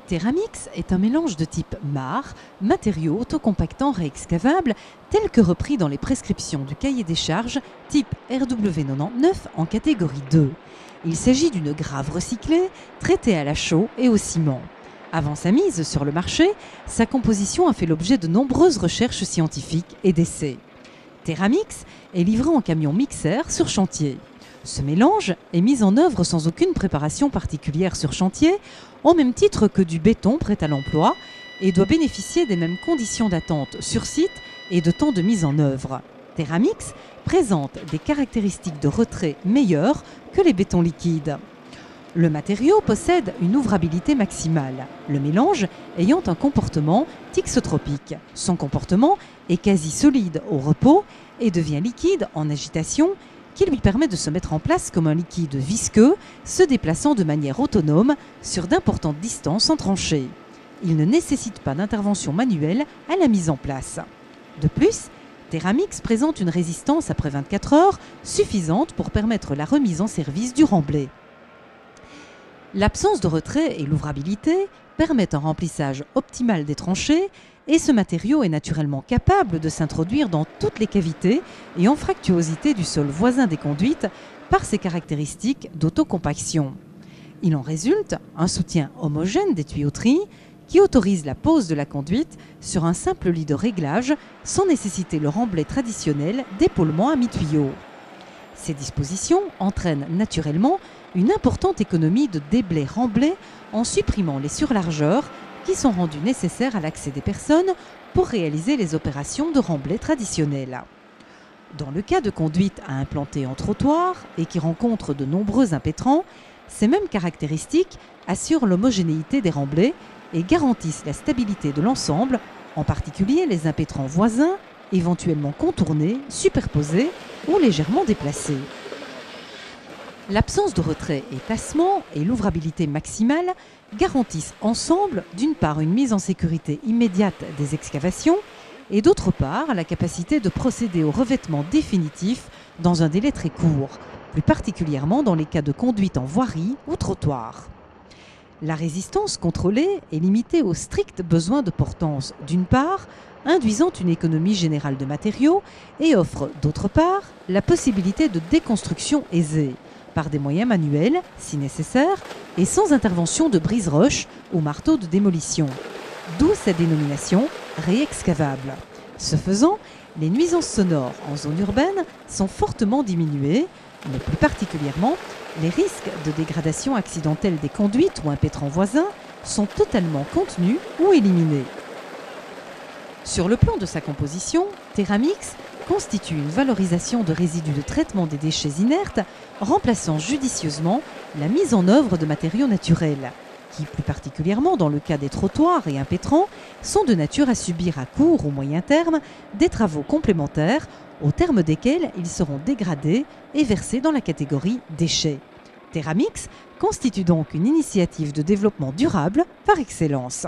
Teramix est un mélange de type MAR, matériaux autocompactants réexcavables, tels que repris dans les prescriptions du cahier des charges type RW99 en catégorie 2. Il s'agit d'une grave recyclée, traitée à la chaux et au ciment. Avant sa mise sur le marché, sa composition a fait l'objet de nombreuses recherches scientifiques et d'essais. Teramix est livré en camion mixeur sur chantier. Ce mélange est mis en œuvre sans aucune préparation particulière sur chantier, au même titre que du béton prêt à l'emploi, et doit bénéficier des mêmes conditions d'attente sur site et de temps de mise en œuvre. Teramix présente des caractéristiques de retrait meilleures que les bétons liquides. Le matériau possède une ouvrabilité maximale, le mélange ayant un comportement thixotropique. Son comportement est quasi solide au repos et devient liquide en agitation, qui lui permet de se mettre en place comme un liquide visqueux, se déplaçant de manière autonome sur d'importantes distances en tranchée. Il ne nécessite pas d'intervention manuelle à la mise en place. De plus, Teramix présente une résistance après 24 heures suffisante pour permettre la remise en service du remblai. L'absence de retrait et l'ouvrabilité permettent un remplissage optimal des tranchées et ce matériau est naturellement capable de s'introduire dans toutes les cavités et en fractuosité du sol voisin des conduites par ses caractéristiques d'autocompaction. Il en résulte un soutien homogène des tuyauteries qui autorise la pose de la conduite sur un simple lit de réglage sans nécessiter le remblai traditionnel d'épaulement à mi-tuyau. Ces dispositions entraînent naturellement une importante économie de déblai-remblai en supprimant les surlargeurs qui sont rendues nécessaires à l'accès des personnes pour réaliser les opérations de remblai traditionnelles. Dans le cas de conduites à implanter en trottoir et qui rencontrent de nombreux impétrants, ces mêmes caractéristiques assurent l'homogénéité des remblais et garantissent la stabilité de l'ensemble, en particulier les impétrants voisins, éventuellement contournés, superposés ou légèrement déplacés. L'absence de retrait et tassement et l'ouvrabilité maximale garantissent ensemble d'une part une mise en sécurité immédiate des excavations et d'autre part la capacité de procéder au revêtement définitif dans un délai très court, plus particulièrement dans les cas de conduite en voirie ou trottoir. La résistance contrôlée est limitée au strict besoin de portance d'une part, induisant une économie générale de matériaux et offre d'autre part la possibilité de déconstruction aisée par des moyens manuels, si nécessaire, et sans intervention de brise-roche ou marteau de démolition. D'où sa dénomination réexcavable. Ce faisant, les nuisances sonores en zone urbaine sont fortement diminuées, mais plus particulièrement, les risques de dégradation accidentelle des conduites ou impétrants voisins sont totalement contenus ou éliminés. Sur le plan de sa composition, Teramix constitue une valorisation de résidus de traitement des déchets inertes, remplaçant judicieusement la mise en œuvre de matériaux naturels, qui, plus particulièrement dans le cas des trottoirs et impétrants, sont de nature à subir à court ou moyen terme des travaux complémentaires, au terme desquels ils seront dégradés et versés dans la catégorie déchets. Teramix constitue donc une initiative de développement durable par excellence.